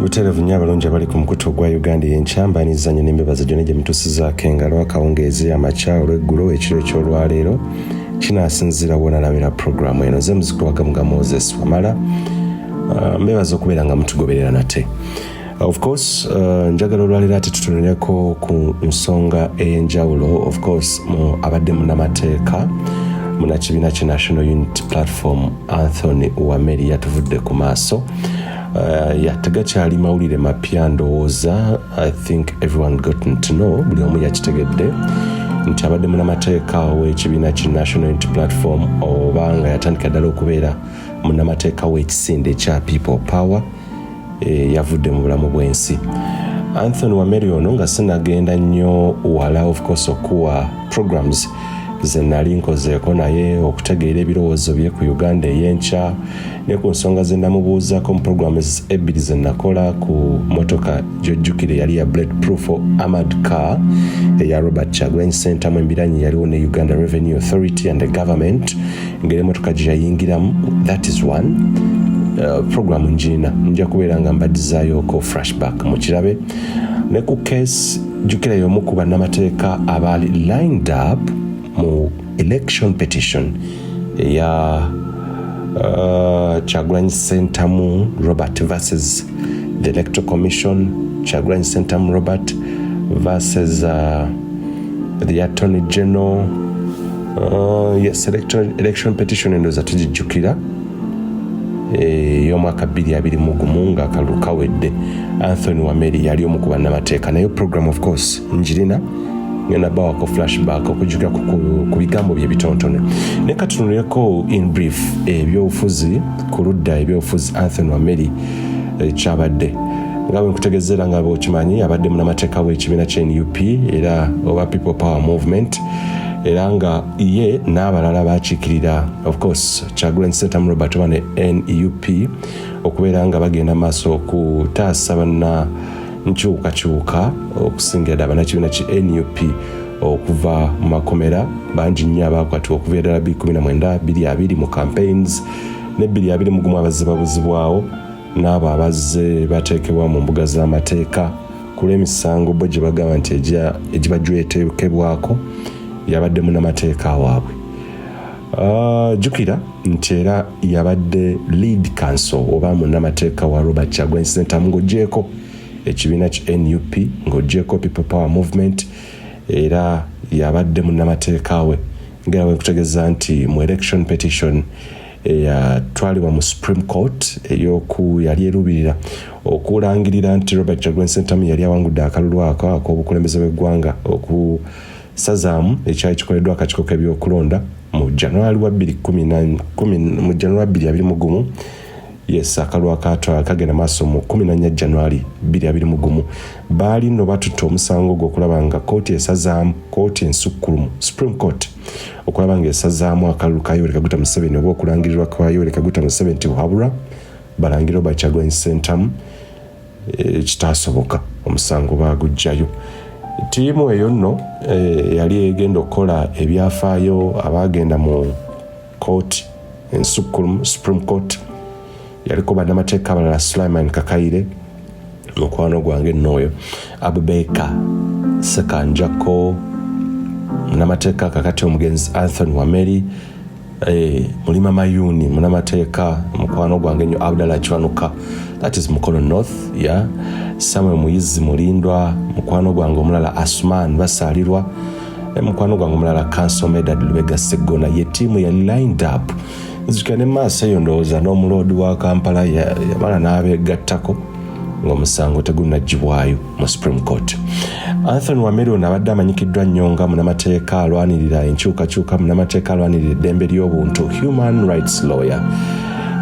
buterevu nnyo abalungi abali ku mukutu ogwa Uganda y'enkyamba n'izanyo n'embebaza gyonna gye mutuusizaako engalo akawungeezi amakya olw'eggulo ekiro eky'olwaleero kinaasinziira wonalabira puroguramu eno ze muzikuwagamu nga Moses Wamala mbebaza okubeera nga mutugoberera nate. Of course njagala olwaleero ate tutunuulireko ku nsonga ey'enjawulo of course mu abadde munnamateeka munnakibiina kye National Unity Platform Anthony Wameli yatuvudde ku maaso. Yatagakyali mawulire mapya ndowooza. I think everyone gotten to know, buli omu yakitegedde nti abadde munnamateeka w'ekibiina ki National Unity Platform oba nga yatandika ddala okubeera munnamateeka w'ekisinde ekya People Power yavudde mu bulamu bw'ensi. Anthony Wameli ono nga sinagenda nnyo wala of course okuwa programs ze nali nkozeeko naye okutegeera ebirowoozo bye ku Uganda ey'enkya ne ku nsonga ze namubuuzaako mu programs ebbiri ze nakola ku motoka gy'ojjukire yali ya bulletproof armored car eya Robert Kyagulanyi Ssentamu embiranyi yaliwo ne Uganda Revenue Authority and the government ngeri emotoka gye yayingiramu. That is one program njina nja kubeera nga mbadizaayooko flashback mu kirabe ne ku case jjukira y'omu ku bannamateeka abaali lined up mu election petition ya Kyagulanyi Ssentamu Robert versus the Electoral Commission, Kyagulanyi Ssentamu Robert versus the Attorney General. Yes, election petition endoza tujijjukira y'omwaka 2021 nga akalulu kawedde. Anthony Wameli yali omu ku bannamateeka naye program of course njirina ngenda bawako flashback okujjukira ku bigambo bye bitontone ne katunuleko in brief ebyobufuzi ku ludda ebyobufuzi Anthony Wameli kyabadde nga bwe nkutegeezera nga bw'okimanyi abadde munnamateeka w'ekibiina kya NUP era oba People Power Movement era nga ye n'abalala bakiikirira of course Kyagulanyi Ssentamu Robert oba ne NUP okubeera nga bagenda maaso okutaasa banna nkyukakyuka okusingira ddala bannakibiina ki NUP okuva mu makomera bangi nnyo abaakwatibwa okuva ddala 2019 2020 mu campaigns ne 2021 abazze babuzibwawo n'abo abazze bateekebwa mu mbuga z'amateeka ku lw'emisango bo gye bagamba nti egibajwetekebwako yabadde munnamateeka waabwe. Jjukira nti era yabadde lead counsel oba munnamateeka wa Robert Kyagulanyi Ssentamu ng'oggyeko ekibiina ki NUP ng'oggyeko People Power Movement era yabadde munnamateeka we ngera bwe nkutegeeza nti mu election petition yatwalibwa mu Supreme Court ey'oku yali erubirira okulangirira nti Robert Kyagulanyi Ssentamu yali awangudde akalulu ako ak'obukulembeze bw'eggwanga okusazaamu ekyali kikoleddwa akakiiko k'ebyokulonda mu January 2021. Yes, akalulu akatwala kagenda maaso mu 14 January 2021 baali no batutte omusango gw'okulaba nga kooti esazaamu kooti ensukkulumu Supreme Court okulaba nga esazaamu akalulu ka Yoweri Kaguta Museveni oba okulangirirwa kwa Yoweri Kaguta Museveni nti wabula balangirwa ba Kyagulanyi Ssentamu kitaasoboka omusango baagujjayo. Ttiimu eyo nno yali egenda okukola ebyafaayo abaagenda mu kooti ensukkulumu Supreme Court yaliko bannamateeka abalala Sulaiman Kakaire mukwano gwange nnoyo Abubeka Sekanjako munnamateeka kakati omugenzi Anthony Wameli Mulima Mayuni munnamateeka mukwano gwange nnyo Abdallah Chwanuka that is Mukono North Samuel Muyizi Mulindwa mukwano gwange omulala Asman Basaalirwa mukwano gwange omulala Council Medad Lubega Segona ye tiimu ya lined up nzikane maaso eyo ndowooza n'omuloodi wa Kampala yamala n'abeegattako ng'omusango tegunnaggyibwayo mu Supreme Court. Anthony Wameli ono abadde amanyikiddwa nnyo nga munnamateeka alwanirira enkyukakyuka munnamateeka alwanirira eddembe ly'obuntu human rights lawyer.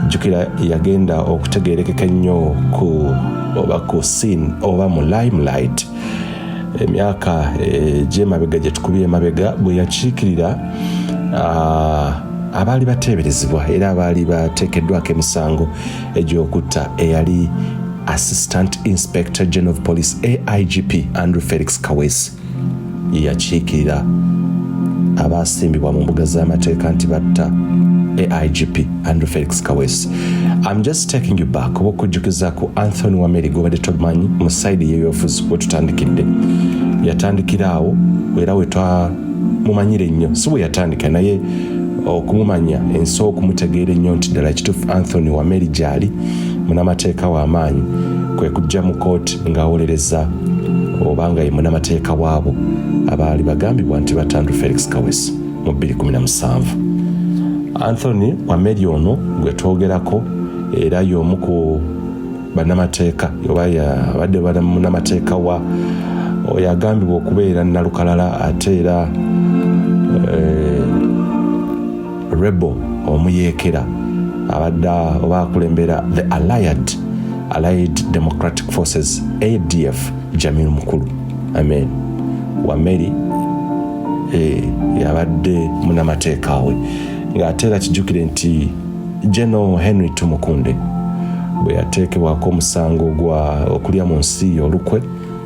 Jjukira yagenda okutegeerekeka nnyo ku scene oba mu limelight emyaka gy'emabega gye tukubye emabega bwe yakiikirira abaali bateeberezebwa era abaali bateekeddwako emisango egy'okutta eyali Assistant Inspector General of Police AIGP Andrew Felix Kaweesi yakiikirira abaasimbibwa mu mbuga z'amateeka nti batta AIGP Andrew Felix Kaweesi. I'm just taking you back oba okujjukiza ku Anthony Wameli gobadde tomanyi mu side y'ebyobufuzi bwe tutandikidde. Yatandikira awo era we twamumanyire nnyo si bwe yatandika naye okumumanya enso okumutegeera ennyo nti ddala kituufu Anthony Wameli gy'ali munamateeka w'amaanyi kwe kujja mu kooti ng'awolereza obanga ye munamateeka waabo abaali bagambibwa nti batandu Felix Kaweesi mu 2017. Anthony Wameli ono gwe twogerako era y'omu ku bannamateeka oba yabadde bannamateeka wa oyagambibwa okubeera nalukalala ate era rebel omuyeekera abadde oba akulembera the Allied Democratic Forces ADF Jamil Mukulu. Amen. Wameli yabadde munamateeka we ng'ate era kijjukire nti General Henry Tumukunde bwe yateekebwako omusango gwa okulya mu nsi olukwe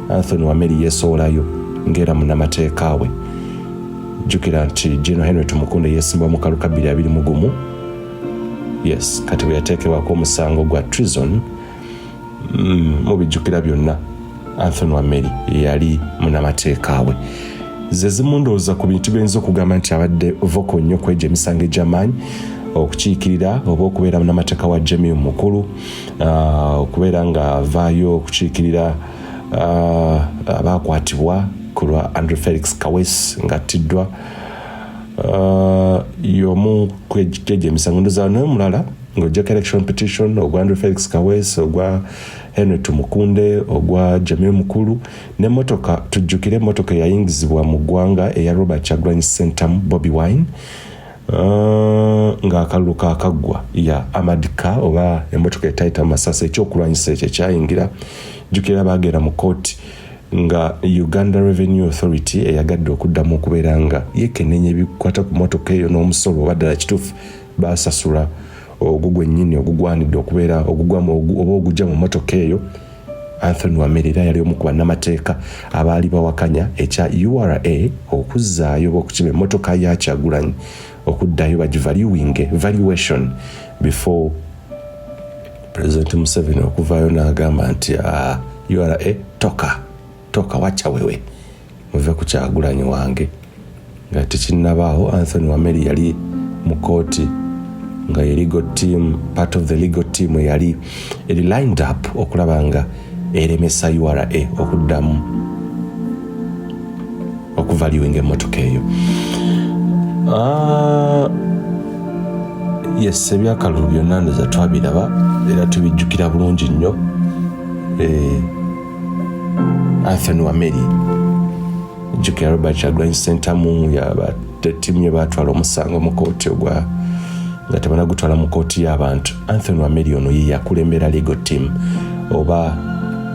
Anthony Wameli yeesoolayo ng'era munamateeka we. Jjukira nti General Henry Tumukunde yeesimbwa mu kaluka 2021. Yes, kati bwe yateekebwako omusango gwa treason mubijjukira byonna Anthony Wameli yali munamateeka we. Ze zimu ndowooza ku bintu by'oyinza okugamba nti abadde voko nnyo kw'egyo emisango egy'amaanyi okukiikirira oba okubeera munamateeka wa Jamil Mukulu, okubeera ng'avaayo okukiikirira abaakwatibwa ku lwa Andrew Felix Kaweesi ng'attiddwa y'omu kw'egyo emisango. Ndowooza naye mulala ng'oggyako election petition ogwa Andrew Felix Kaweesi, ogwa Henry Tumukunde, ogwa Jamil Mukulu n'emmotoka. Tujjukire emmotoka eyayingizibwa mu ggwanga eya Robert Kyagulanyi Ssentamu Bobi Wine ng'akalulu kaakaggwa ya amadika oba emmotoka etayita masasa ekyokulwanyisa ekyo ekyayingira. Jjukira baagera mu kooti nga Uganda Revenue Authority eyagadde okuddamu okubeera nga yekenneenya ebikwata ku mmotoka eyo n'omusolo oba ddala kituufu baasasula ogugwe nnyini ogugwanidde okubeera ogugwamu oba ogujja mu mmotoka eyo. Anthony Wameli era yali omu ku bannamateeka abaali bawakanya ekya URA okuzzaayo oba okukiba emmotoka ya Kyagulanyi okuddayo valuation before President Museveni okuvaayo n'agamba nti URA toka wacha wewe muve ku Kyagulanyi wange. Nga tekinnabaawo Anthony Wameli yali mu kooti nga part of the legal team yali lined up okulaba nga eremesa URA okuddamu okuvaluinga emmotoka eyo. Yes, ebyakalulu byonna ndoza twabiraba era tubijjukira bulungi nnyo. Anthony Wameli jjukira Robert Kyagulanyi Ssentamu ttiimu ye baatwala omusango mu kooti ogwa nga tebanagutwala mu kooti y'abantu. Anthony Wameli ono ye yakulembera legal team oba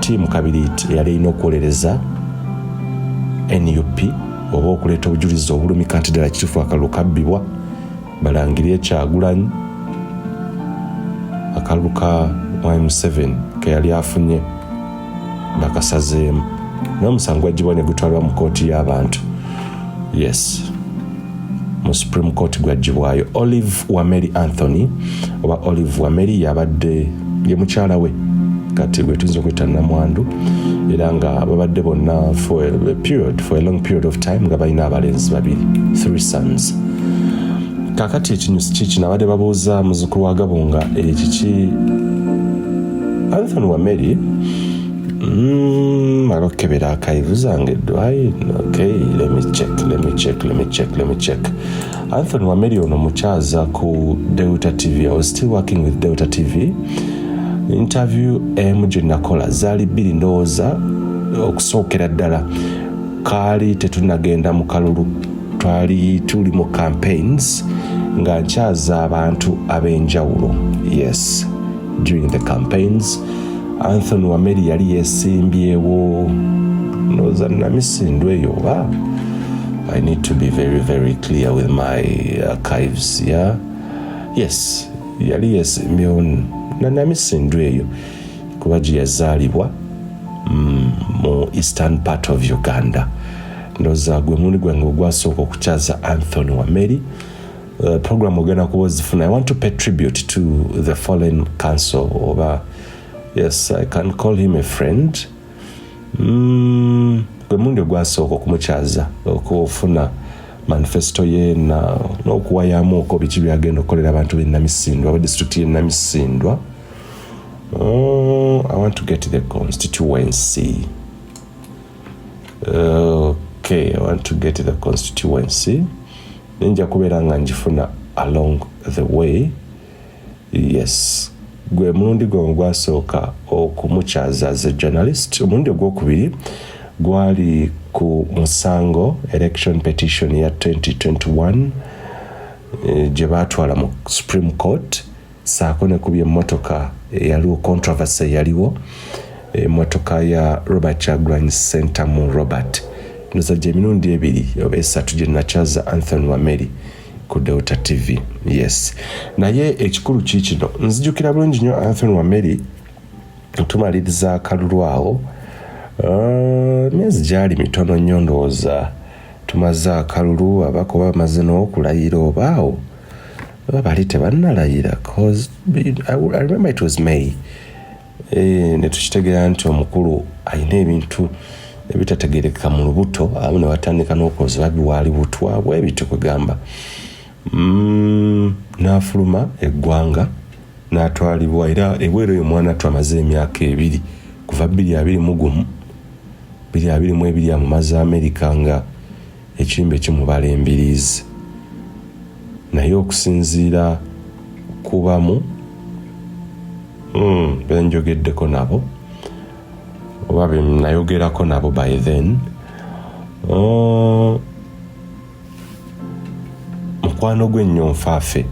ttiimu kabiriiti eyali erina okuwolereza NUP oba okuleeta obujulizi obulumika nti ddala kituufu akalulu kabbibwa balangirire Kyagulanyi akalulu ka M7 ke yali afunye bakasazeemu n'omusango gwagibwa ne gutwalwa mu kooti y'abantu. Yes, mu Supreme Court gwagibwayo. Olive Wameli Anthony oba Olive Wameli yabadde ye mukyala we kati gwe tuyinza okuyita namwandu era nga babadde bonna for a long period of time nga balina abalenzi babiri, 3 sons. Kakati ekinyusi kiki nabadde babuuza muzzukulu wa Gabunga ekiki Anthony Wameli alokebera akaivu zange eddwayi. Okay, let me check. Anthony Wameli ono mukyaza ku Delta TV. I was still working with Delta TV. Interview gye nakola zaali 2 ndowooza okusookera ddala kaali tetunagenda mu kalulu, twali tuli mu campaigns nga nkyaza abantu ab'enjawulo. Yes, during the campaigns Anthony Wameli yali yeesimbyewo ndowooza namisindwa eyo oba I need to be very very clear with my archives. Yeah, yes, yali yeesimbyewo namisindwa eyo kuba gye yazaalibwa mu eastern part of Uganda. Ndowooza gwe mulundi gwange ogwasooka okukyaza Anthony Wameli program ogenda kubozifuna. I want to pay tribute to the fallen council over, yes, I can call him a friend. Gwe mundi ogwasooka okumukyaza okufuna manifesto ye n'okuwayamu oko biki byagenda okukolera abantu b'e Namisindwa, aba district y'e Namisindwa. I want to get the constituency. Okay, I want to get the constituency. Ninja kubeera nga njifuna along the way. Yes. Gwe mulundi gwe gwasooka okumukyaza as a journalist. Omulundi ogwokubiri gwali ku musango election petition ya 2021 gye baatwala mu Supreme Court. Saako ne kubye emmotoka yaliwo controversy yaliwo emmotoka ya Robert Kyagulanyi Center mu Robert. Ndoza gye mirundi ebiri oba esatu gye nakyaza Anthony Wameli ku Delta TV. Yes. Naye ekikulu kikino nzijukira bulungi nnyo Anthony Wameli tumaliriza akalulu awo. Myezi gyali mitono nnyo ndowooza tumaze akalulu abako bamaze n'okulayira obaawo bali tebannalayira cause I remember it was May. Ne tukitegeera nti omukulu alina ebintu ebitategerekeka mu lubuto awo ne batandika n'okoza babiwaali butwa bwebito kugamba. N'afuluma eggwanga n'atwalibwa era ebweru oyo mwana twamaze emyaka ebiri kuva 2021 amumaze Amerika nga ekimbe kimubala embiriizi. Naye okusinziira kubamu benjogeddeko nabo oba benayogerako nabo by then mukwano gwennyonfaafe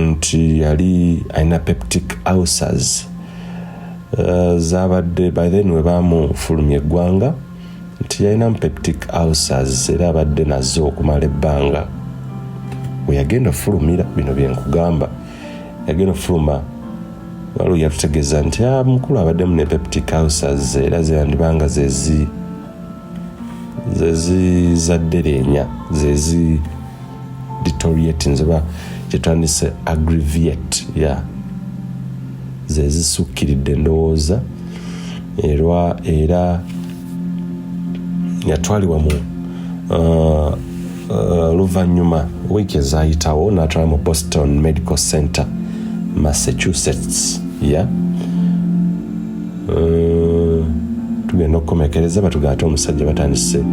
nti yali alina peptic ulcers zabadde by then we bamufulumya eggwanga nti yalina peptic ulcers era abadde nazo okumala ebbanga. We yagenda ofulumira bino byenkugamba yagenda ofuluma waliwo yatutegeeza nti mukulu abaddemu ne peptic ulcers era zeyandibanga zezi zaddereenya zezi deteriorating zeba kyetwandise aggravate zezisukkiridde ndowooza era yatwalibwa mu luvannyuma wiiki ezayitawo n'atwala mu Boston Medical Center Massachusetts. Tugenda okukomekereza batugamba ate omusajja batandise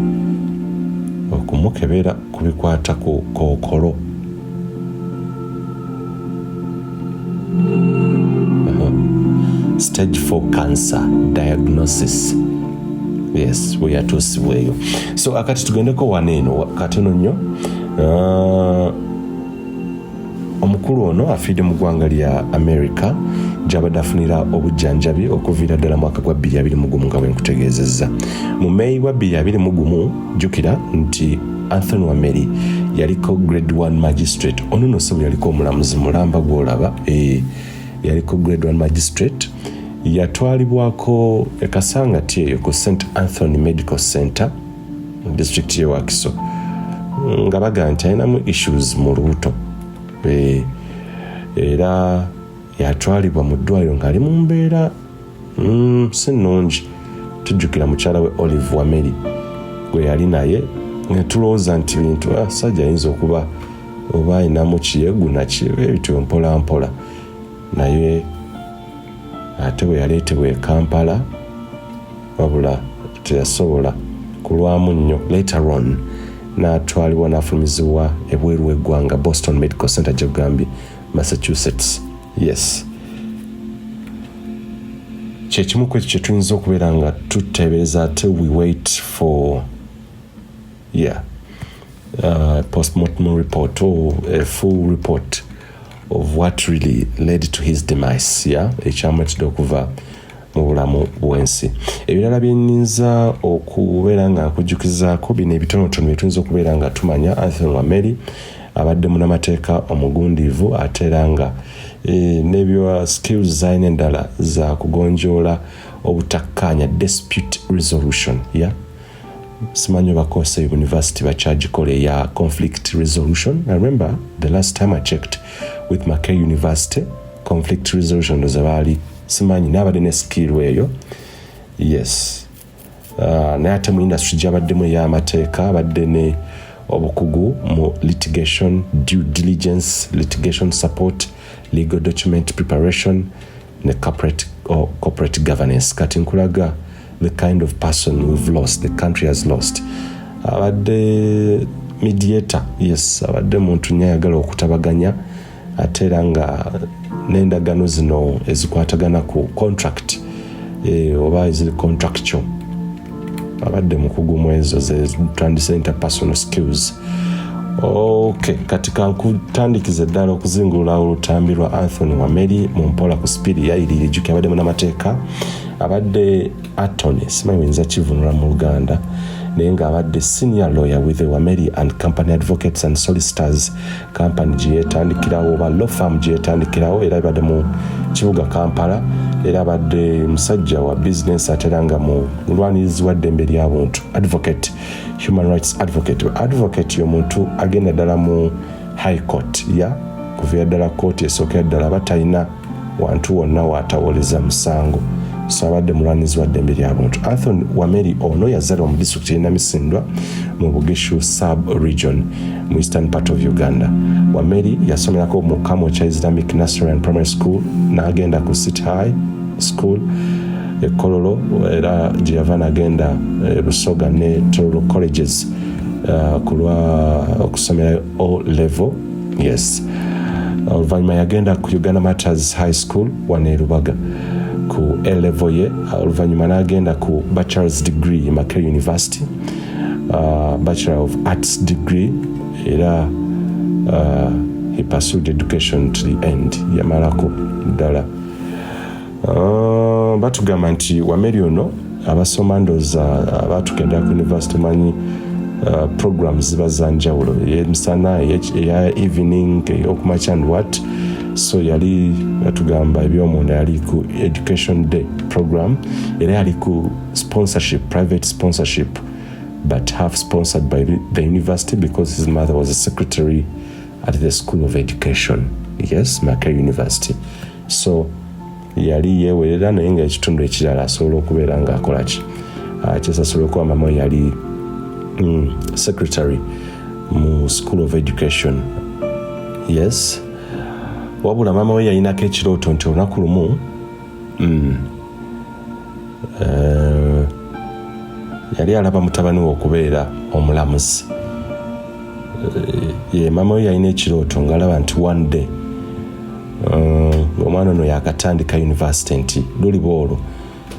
okumukebera ku bikwata ku kookolo. Stage 4 cancer diagnosis. Yes, we are tuusibweyo. So akati tugendeko waneeno katono nnyo. Omukulu ono afiidde mu ggwanga lya America gy'abadde afunira obujjanjabi okuviira ddala mwaka gwa 2021 nga bwe nkutegeezezza. Mu May wa 2021 jjukira nti Anthony Wameli yaliko grade 1 magistrate. Ono nno so yaliko omulamuzi mulamba gw'olaba. Yaliko grade 1 magistrate. Yatwalibwako ekasangati eyo ku St. Anthony Medical Center mu district y'e Wakiso nga baga nti alinamu issues mu lubuto. Era yatwalibwa mu ddwaliro ng'ali mu mbeera si nnungi. Tujjukira mukyala we Olive Wameli gwe yali naye ne tulowooza nti bintu sajja ayinza okuba oba ayinamu kiyegu nakibyo mpola mpola. Naye ate bwe yaleetebwa e Kampala wabula teyasobola kulwamu nnyo. Later on n'atwalibwa n'afulumizibwa ebweru w'eggwanga Boston Medical Center gy'ogambye Massachusetts. Yes. Kyekimu ku ekyo kye tuyinza okubeera nga tuteebereza till we wait for postmortem report or a full report of what really led to his demise. Ekyamuletedde okuva mu bulamu bw'ensi. Ebirala byenyinza okubeera nga nkujjukizaako bino ebitonotono bye tuyinza okubeera nga tumanya. Anthony Wameli abadde munnamateeka omugundiivu ate era nga n'ebyo skills zaine endala za kugonjoola obutakkaanya dispute resolution. simanyi bakose university bachagikole ya conflict resolution. I remember the last time I checked with Mackay University, conflict resolution was abali simanyi nabade ne skill eyo. Yes. Naye ate mu industry gyabaddemu ey'amateeka badde ne obukugu mu litigation, due diligence, litigation support, legal document preparation ne corporate governance. Kati nkulaga the kind of person we've lost, the country has lost. Abadde mediator, yes, abadde muntu nyayagala okutabaganya ate era nga n'endagano zino ezikwatagana ku contract oba eziri contractual abadde mukugu mwezo ze twandise interpersonal skills. Okay, katika nkutandikiza ddala okuzingula olutambi lwa Anthony Wameli mu mpola ku spiri yayirira juki abadde munamateeka abadde attorney simanyi wenza kivunula mu Luganda naye nga abadde senior lawyer with the Wameli and Company Advocates and Solicitors company gyetandikirawo oba law firm gyetandikirawo era abadde mu kibuga Kampala era abadde musajja wa business ateranga mu lwanirizi wa ddembe ly'abuntu advocate, human rights advocate y'omuntu agenda ddala mu high court ya kuva ddala court esookera ddala batalina wantu wonna waatawoleza musango. So abadde mulwanizi wa ddembe ly'abuntu. Anthony Wameli ono yazaalibwa mu district y'e Namisindwa mu Bugeshu sub-region mu eastern part of Uganda. Wameli yasomerako mu Kamwokya Islamic Nursery and Primary School n'agenda ku City High School e Kololo era gye yava n'agenda Busoga ne Tororo Colleges kulwa okusomera O level. Yes. Oluvannyuma yagenda ku Uganda Matters High School wane Lubaga ku A-level ye. Oluvannyuma n'agenda ku bachelor's degree Mackay University, Bachelor of Arts degree era he pursued education to the end. Yamalako ddala. Batugamba nti Wameli ono abasoma ndooza abaatugendera ku university manyi programs ziba za njawulo emisana eya evening okumakya and what. So yali batugamba ebyomunda yali ku education day program era yali ku sponsorship, private sponsorship, but half sponsored by the university because his mother was a secretary at the School of Education. Yes, Mackay University. So yali yewerera naye nga ekitundu ekirala asobola okubeera nga akolaki kyesasobola okuba mama yali secretary mu School of Education. Yes. Wabula mama we yalinako ekirooto nti olunaku lumu yali alaba mutabani we okubeera omulamuzi. Mama we yalina ekirooto ng'alaba nti one day omwana ono yakatandika university nti luliba olwo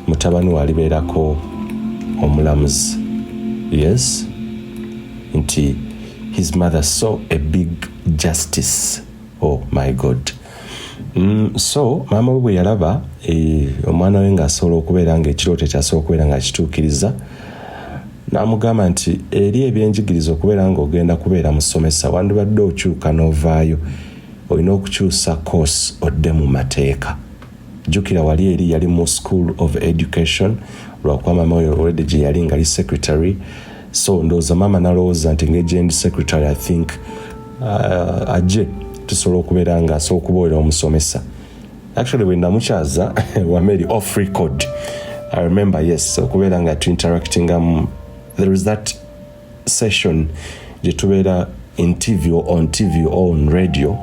mutabani we alibeerako omulamuzi. Yes. Nti his mother saw a big justice. Oh my God. So mama we bwe yalaba omwana we ng'asobola okubeera nga ekirooto ekyasobola okubeera nga kituukiriza n'amugamba nti eri ebyenjigiriza okubeera nga ogenda kubeera musomesa wandibadde okyuka n'ovaayo olina okukyusa course odde mu mateeka. Jjukira wali eri yali mu School of Education lwakuba mama we already gye yali nga ali secretary. So ndowooza mama nalowooza nti ng'egyendi secretary I think ajje tusobola okubeera nga asobola okuboolera omusomesa. Actually when namukyaza Wameli off record I remember yes okubeera nga tu interacting there is that session gye tubeera in TV or on TV or on radio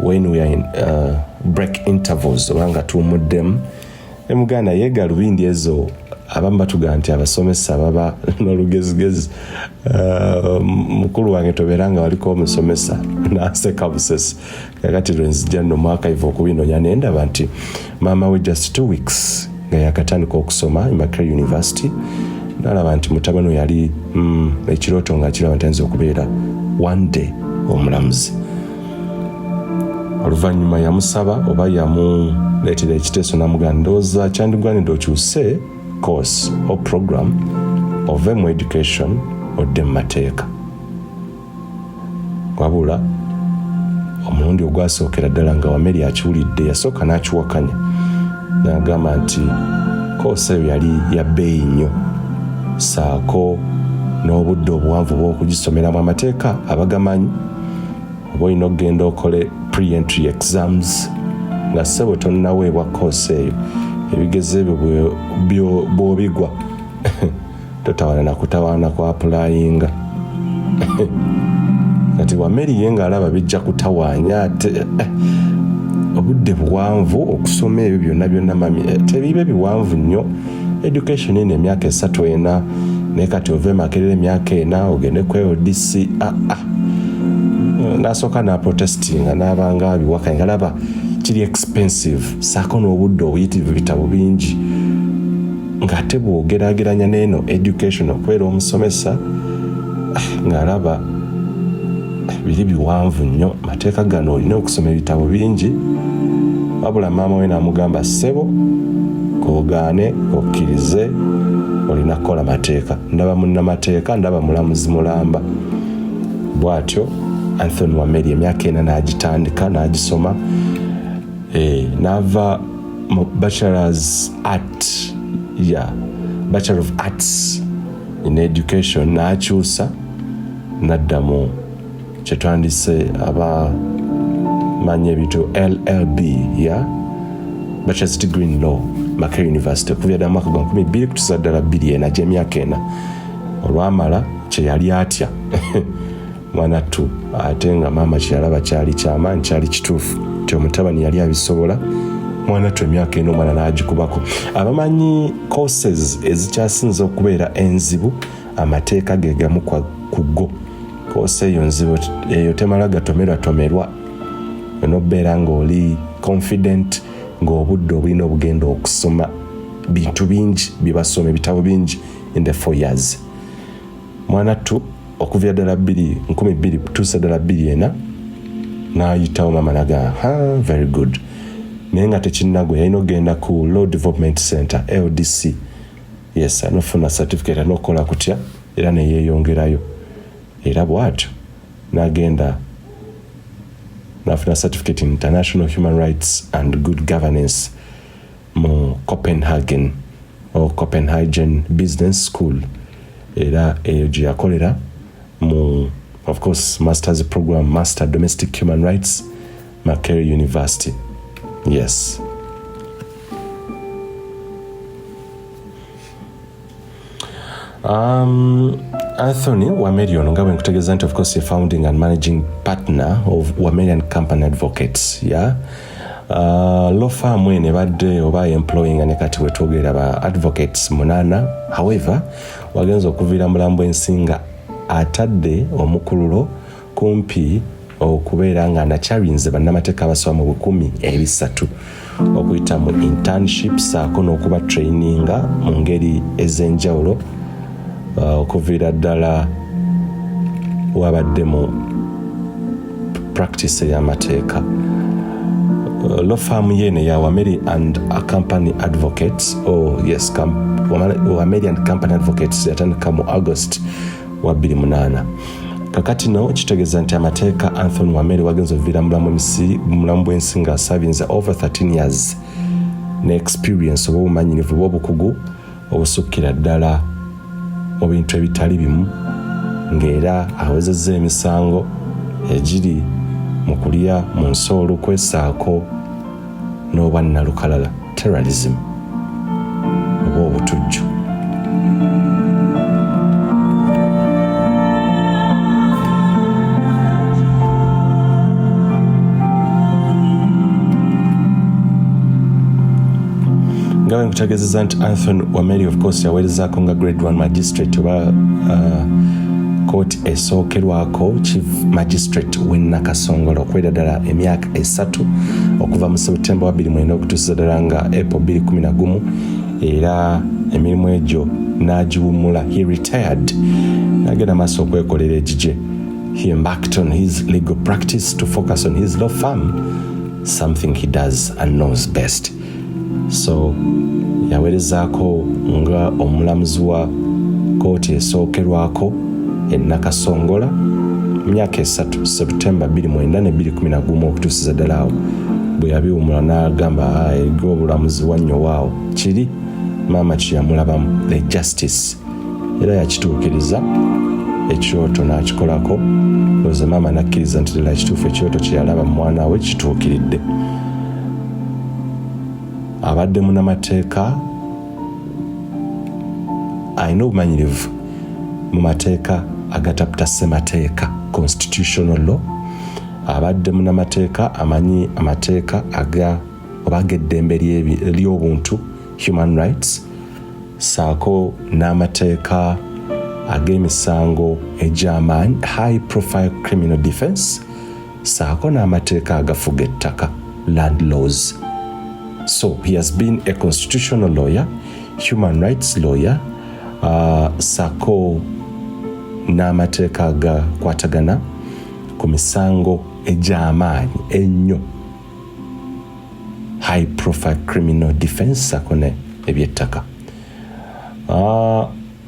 when we are in break intervals oba nga tuwumuddemu emuganda yeega lubindi ezo abamu batugamba nti abasomesa baba n'olugezigezi. Mukulu wange tobeera nga waliko omusomesa n'aseka busesi kakati lwenzijja nno mwaka iva okubinonya ne ndaba nti maama we just 2 weeks nga yakatandika okusoma Mackay University n'alaba nti mutabani we yali ekirooto nga kiraba nti ayinza okubeera one day omulamuzi. Oluvannyuma yamusaba oba yamuleetera ekiteeso n'amugamba ndowooza kyandigwanidde okyuse course or program ove mu education odde mu mateeka. Wabula omulundi ogwasookera ddala nga Wameli akiwulidde yasooka n'akiwakanya n'agamba nti course eyo yali ya bbeeyi nnyo saako n'obudde obuwanvu bw'okugisomeramu amateeka abagamanyi oba olina okugenda okole pre-entry exams nga ssebo tonnaweebwa koosi eyo ebigezo ebyo bw'obigwa totawana na kutawaana kwa applyinga kati Wameli ye ng'alaba bijja kutawaanya ate obudde buwanvu okusoma ebyo byonna mami tebibe biwanvu nnyo. Education ine emyaka 3 ena naye kati ove makerere emyaka 4 ogende ku LDC nasooka na protestinga n'abanga abiwaka ngalaba kiri expensive saako n'obudde obuyitivu bitabo bingi ng'ate bw'ogeraageranya n'eno education okubeera omusomesa ng'alaba biri biwanvu nnyo. Mateeka gano olina okusoma ebitabo bingi wabula maama we n'amugamba ssebo koogaane okkirize olina kukola mateeka. Ndaba munnamateeka ndaba mulamuzi mulamba bw'atyo Anthony Wameli emyaka 4 n'agitandika n'agisoma n'ava mu Bachelor of Arts in Education n'akyusa n'adda mu kyetwandise abamanyi ebintu LLB Bachelor's Degree in Law Makerere University okuva ddala mu mwaka gwa 2000 kutuusa ddala 2004 gy'emyaka 4 olwamala kye yali atya mwana tu ate nga maama kyeyalaba kyali kyamaanyi kyali kituufu nti omutabani yali abisobola mwana tu emyaka 4 omwana n'agikubako. Abamanyi courses ezikyasinze okubeera enzibu amateeka ge gamu ku go. Koose eyo nzibu eyo temala gatomerwa n'obeera ng'oli confident ng'obudde obulina obugenda okusoma bintu bingi bibasoma ebitabo bingi in the 4 years. Mwana tu okuvya ddala 2000 kutuusa ddala 2004 n'ayitawo maama naga very good naye nga tekinnagwe yalina okugenda ku Law Development Center LDC n'ofuna certificate n'okukola kutya era neyeeyongerayo era bw'atyo n'agenda n'afuna certificate in International Human Rights and Good Governance mu Copenhagen Business School era eyo gye yakolera mu of course master's program Master Domestic Human Rights Makerere University. Anthony Wameli ono nga bwe nkutegeeza nti of course ye founding and managing partner of Wameli and Company Advocates law firm ene badde oba employing ne kati wetwogera ba advocates 8. However wagenza okuviira mulambo ensinga atadde omukululo kumpi okubeera nga nakyalinze bannamateeka abasoba mu 13 okuyita mu internships ako n'okuba traininga mu ngeri ez'enjawulo okuviira ddala wabadde mu practice ey'amateeka. Law firm yene ya Wameli and Company Advocates Wameli and Company Advocates yatandika mu August wa 2008. Kakati no kitegeeza nti amateeka Anthony Wameli wagenza ovira mulamu bw'ensi nga savinze over 13 years ne experience oba obumanyirivu bw'obukugu obusukkira ddala mu bintu ebitali bimu ng'era awezezza emisango egiri mu kulya mu nsi olukwesaako n'obwannalukalala terrorism oba obutujju. Ngawe nkutegeezezza nti Anthony Wameli of course yaweerezaako nga grade 1 magistrate oba kooti esookerwako chief magistrate w'e Nakasongola okubeera ddala emyaka 3 okuva mu September 2009 okutuusiza ddala nga April 2011 era emirimu egyo n'agiwummula. He retired n'agenda maaso okwekolera egigye. He embarked on his legal practice to focus on his law firm, something he does and knows best. So yaweerezaako nga omulamuzi wa kooti esookerwako e Nakasongola myaka 3 September 2009 ne 2011 okutuusiza ddala awo bwe yabiwumula n'agamba obulamuzi wannyo waawo kiri maama kye yamulabamu the justice era yakituukiriza ekyoto n'akikolako. Looza maama nakkiriza nti ddala ekituufu ekyoto kye yalaba mu mwana we kituukiridde. Abadde munnamateeka alina obumanyirivu mu mateeka agataputa ssemateeka, constitutional law. Abadde munnamateeka amanyi amateeka oba ag'eddembe ly'obuntu, human rights, saako n'amateeka ag'emisango egy'amaanyi, high profile criminal defense, saako n'amateeka agafuga ettaka, land laws. So he has been a constitutional lawyer, human rights lawyer, saako n'amateeka agakwatagana ku misango egy'amaanyi ennyo, high profile criminal defense, saako n'ebyettaka.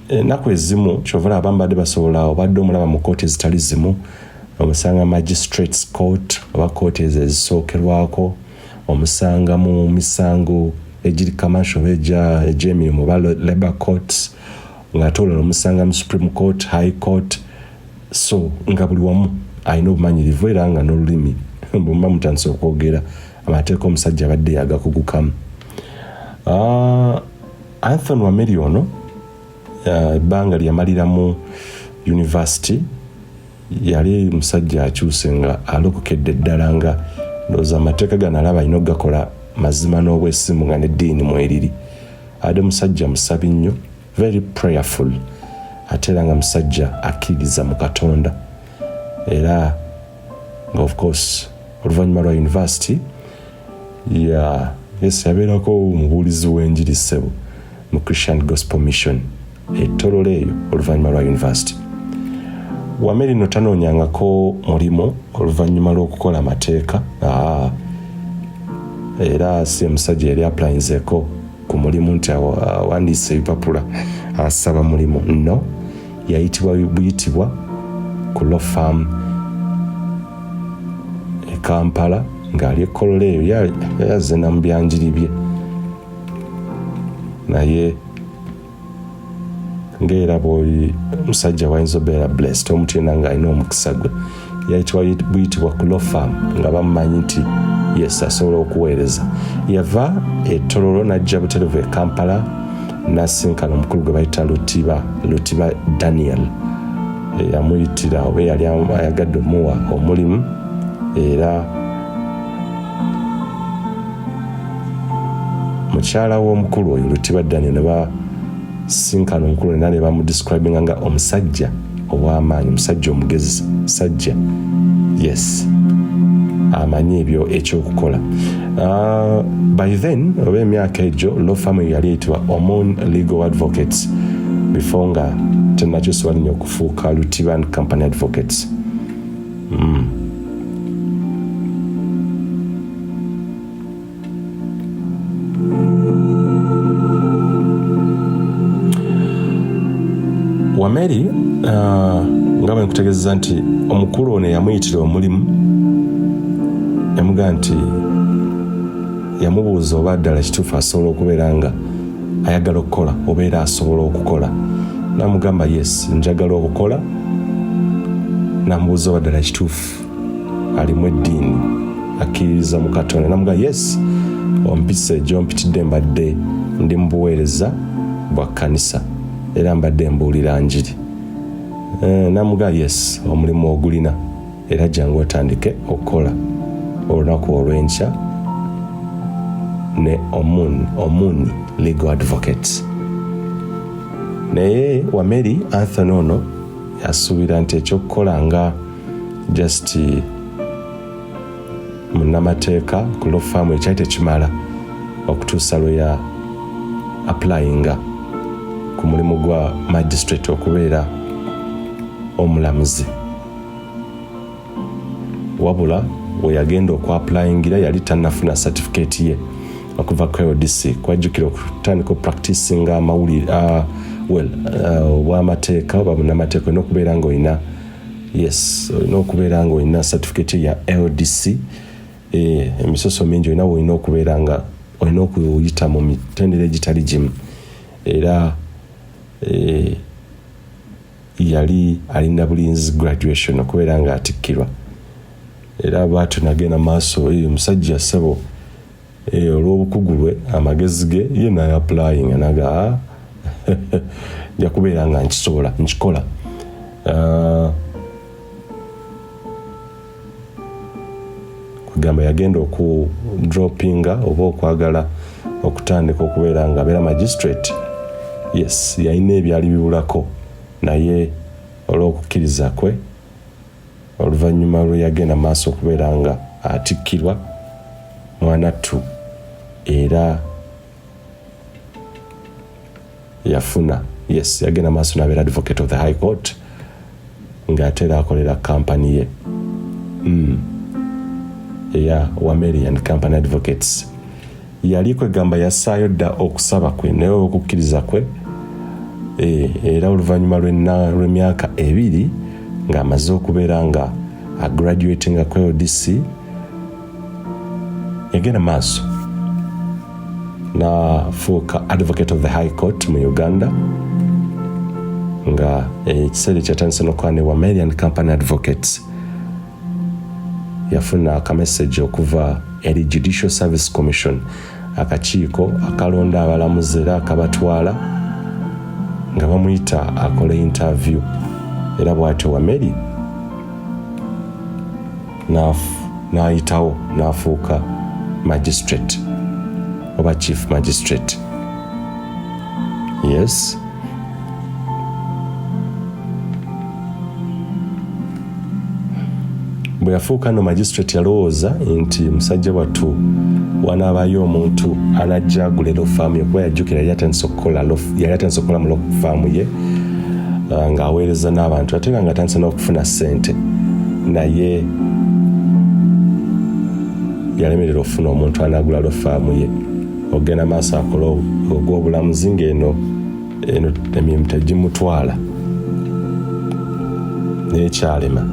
Ennaku ezimu kyova abamu badde basobola obadde omulaba mu kooti ezitali zimu, omusanga magistrates court oba kooti ezo ezisookerwako, omusanga mu misango egiri commercial egy'emirimu oba labor courts, ng'ate olala omusanga mu supreme court, high court. So nga buli wamu alina obumanyirivu era nga n'olulimi bwemba mutandise okwogera amateeka omusajja abadde yagakugukamu. Anthony Wameli ono ebbanga lyamalira mu university yali musajja akyuse nga alokokedde ddala, nga ndowooza amateeka gano alaba alina okugakola mazima n'obwesimbu nga n'eddiini mweriri. Ade musajja musabi nnyo, very prayerful, ate era nga musajja akkiririza mu Katonda. Era nga of course oluvannyuma lwa university yabeerako omubuulizi w'enjiri ssebo mu Christian Gospel Mission ettololo eyo oluvannyuma lwa university. Wameli no tanoonyangako mulimu oluvannyuma lw'okukola amateeka, era si omusajja yali aplayinzeeko ku mulimu nti awandiise ebipapula asaba mulimu. No, buyitibwa ku law firm e Kampala ng'ali ekkolola eyo yazena mu byanjiri bye, naye ng'era musajja wayinza obeera blessed, omutina nga alina omukisa gwe. Buyitibwa ku law firm nga bamumanyi nti yes asobola okuweereza. Yava ettololo n'ajja butereevu e Kampala n'asinkana omukulu gwe bayita Lutiba Daniel, yamuyitira oba yali ayagadde omuwa omulimu. Era mukyala w'omukulu oyo Lutiba Daniel ne basinkana omukulu ne bamudescribinga nga omusajja ow'amaanyi, omusajja omugezi, musajja yes amanyi ebyo ekyokukola. By then oba emyaka egyo law firm yali eyitibwa Omon Legal Advocates before nga tenakyusa nnyo okufuuka Lutiba and Company Advocates. Wameli nga bwe nkutegeeza nti omukulu ono yamuyitira omulimu, yamugaa nti yamubuuza oba ddala kituufu asobola okubeera nga ayagala okukola obeera asobola okukola. Namugamba yes njagala okukola. Namubuuza oba ddala kituufu alimu eddiini akkiririza mu Katonda. Namugaa yes ompise gy'ompitidde mbadde ndi mu buweereza bwa kkanisa era mbadde mbuulira njiri. Namugaa yes omulimu ogulina era jangu otandike okukola olunaku olw'enkya ne Omuni Legal Advocates. Naye Wameli Anthony ono yasuubira nti ekyokukola nga just munnamateeka ku law firm ekyali tekimala okutuusa lwe ya applyinga ku mulimu gwa magistrate okubeera omulamuzi. Wabula we yagenda okwapplyingira yali tannafuna certificate ye okuva ku LDC, kwajjukira okutandika okupracticinga amawulire obw'amateeka oba munnamateeka olina okubeera nga olina olina okubeera nga olina certificate ya LDC. Emisoso mingi olina olina okubeera nga olina okuyita mu mitendera egitali gimu. Era yali alina bulinzi graduation okubeera nga atikkirwa era bwatyo nagenda maaso omusajja ssebo olw'obukugu bwe amagezi ge ye naye applying anaga nja kubeera nga nkikola kugamba yagenda okudropinga oba okwagala okutandika okubeera nga abeera magistrate. Yes, yalina ebyali bibulako naye olw'okukkiriza kwe oluvannyuma lwe yagenda maaso okubeera nga atikkirwa mwanattu era yafuna yagenda maaso n'abeera advocate of the high court ng'ate era akolera kampani ye eya Wameli and Company Advocates. Yali kwegamba yassaayo dda okusaba kwe naye okukkiriza kwe era oluvannyuma lw'emyaka 2 ng'amaze okubeera nga agraduatinga ku LDC yagenda maaso n'afuuka advocate of the high court mu Uganda nga ekiseera kyatandise n'okuba ne Wameli and Company Advocates yafuna akamessage okuva eri Judicial Service Commission akakiiko akalonda abalamuzi era akabatwala nga bamuyita akole interview era bw'atyo Wameli n'ayitawo n'afuuka magistrate oba chief magistrate. Yes, bwe yafuuka no magistrate yalowooza nti musajja wattu wanaabayo omuntu anajja agula ero faamu ye kuba yajjukira yali atandise okukola mu faamu ye ng'aweereza n'abantu ate nga atandise n'okufuna ssente naye yalemerera okufuna omuntu anaagula lo faamu ye ogenda maaso akola ogw'obulamuzi ng'eno emirimu tegimutwala naye kyalema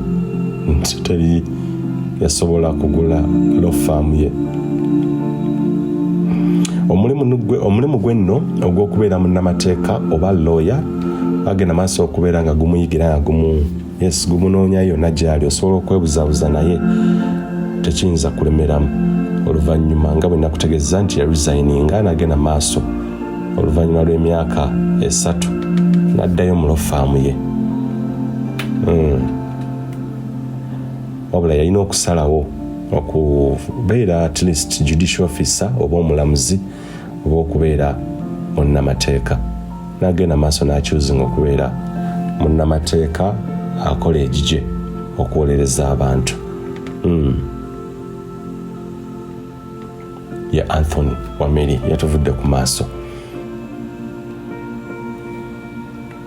nti teri yasobola kugula lo faamu ye. Omulimu gwe nno ogw'okubeera munnamateeka oba lawyer agenda maaso okubeera nga gumuyigira nga gumunoonya yonna gy'ali osobola okwebuzaabuza naye tekiyinza kulemeramu oluvannyuma nga bwe nakutegeeza nti yaresigninga n'agenda maaso oluvannyuma lw'emyaka 3 n'addayo mu lo faamu ye. Wabula yalina okusalawo okubeera at least judicial officer oba omulamuzi oba okubeera munnamateeka n'agenda maaso n'akyuzinga okubeera munnamateeka akola egigye okuwolereza abantu. Ya Anthony Wameli yatuvudde ku maaso.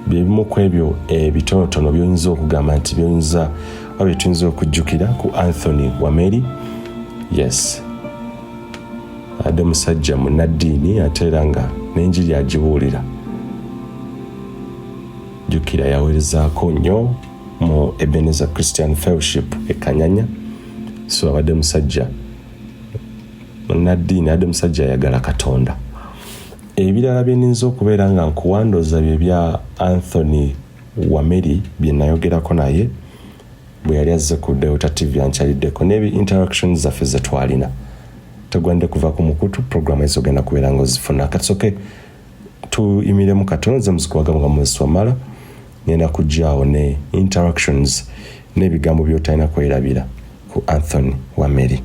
Byebimu ku ebyo ebitonotono by'oyinza okugamba nti by'oyinza oba byetuyinza okujjukira ku Anthony Wameli. Yes, adde musajja munnaddiini ate era nga n'enjiri agibuulira. Jjukira yaweerezaako nnyo mu Ebenezer Christian Fellowship e Kanyanya, so abadde musajja munnaddiini, adde musajja ayagala Katonda. Ebirala bye nninza okubeera nga nkuwandooza bye bya Anthony Wameli bye nayogerako naye bwe yali azze ku Delta TV ankyaliddeko n'ebi interactions zaffe ze twalina. Tegwande kuva ku mukutu programu ezogenda kubeera nga ozifuna. Katsoke tuyimiremu katono ze muzikuwaga nga mwezi wamala ngenda kujjaawo ne interactions n'ebigambo by'otalina kwerabira ku Anthony Wameli.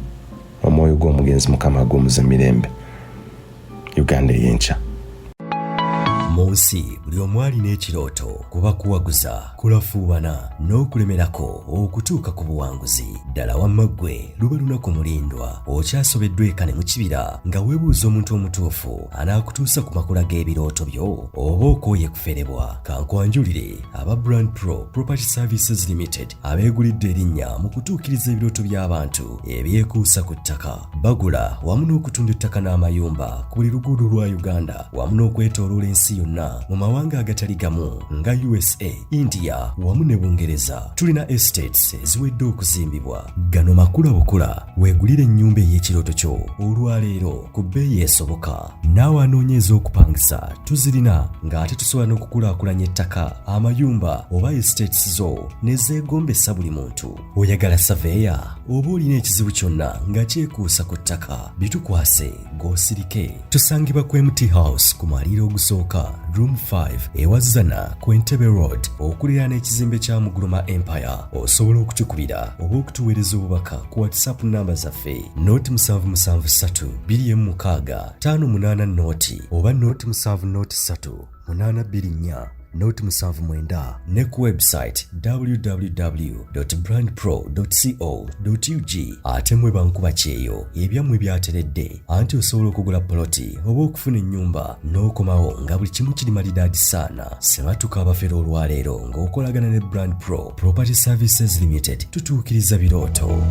Omwoyo gw'omugenzi Mukama agumuze mirembe. Uganda y'enkya. Mu nsi buli omu alina ekirooto kuba kuwaguza kulafuubana n'okulemerako okutuuka ku buwanguzi. Ddala wamma ggwe luba lunaku mulindwa okyasobeddwa ekane mu kibira nga weebuuza omuntu omutuufu anaakutuusa ku makula g'ebirooto byo oba okooye kuferebwa. Kankwanjulire aba Brand Pro Property Services Limited abeegulidde erinnya mu kutuukiriza ebirooto by'abantu ebyekuusa ku ttaka. Bagula wamu n'okutunda ettaka n'amayumba ku buli luguudo lwa Uganda wamu n'okwetooloola ensi yonna byonna mu mawanga agatali gamu nga USA, India wamu ne Bungereza. Tulina estates eziwedde okuzimbibwa. Gano makula bukula weegulire ennyumba ey'ekirooto kyo olwaleero ku bbeeyi esoboka. Naawe anoonyeza okupangisa tuzirina ng'ate tusobola n'okukulaakulanya ettaka, amayumba oba estates zo ne zeegombesa buli muntu. Oyagala saveya oba olina ekizibu kyonna nga kyekuusa ku ttaka, bitukwase g'osirike. Tusangibwa ku MT House ku maliro ogusooka room 5 ewazana ku Entebbe Road okuliraana ekizimbe kya Muguluma Empire. Osobola okutukubira oba okutuweereza obubaka ku WhatsApp namba zaffe 0773 216 584 oba 0703 824 Note 79 ne ku website www.brandpro.co.ug. ate mwe bankuba kyeyo ebyammwe byateredde anti osobola okugula poloti oba okufuna ennyumba n'okomawo nga buli kimu kiri malidaadi saana. Sebatuka abafera olwaleero ng'okolagana ne Brand Pro Property Services Limited tutuukiriza birooto.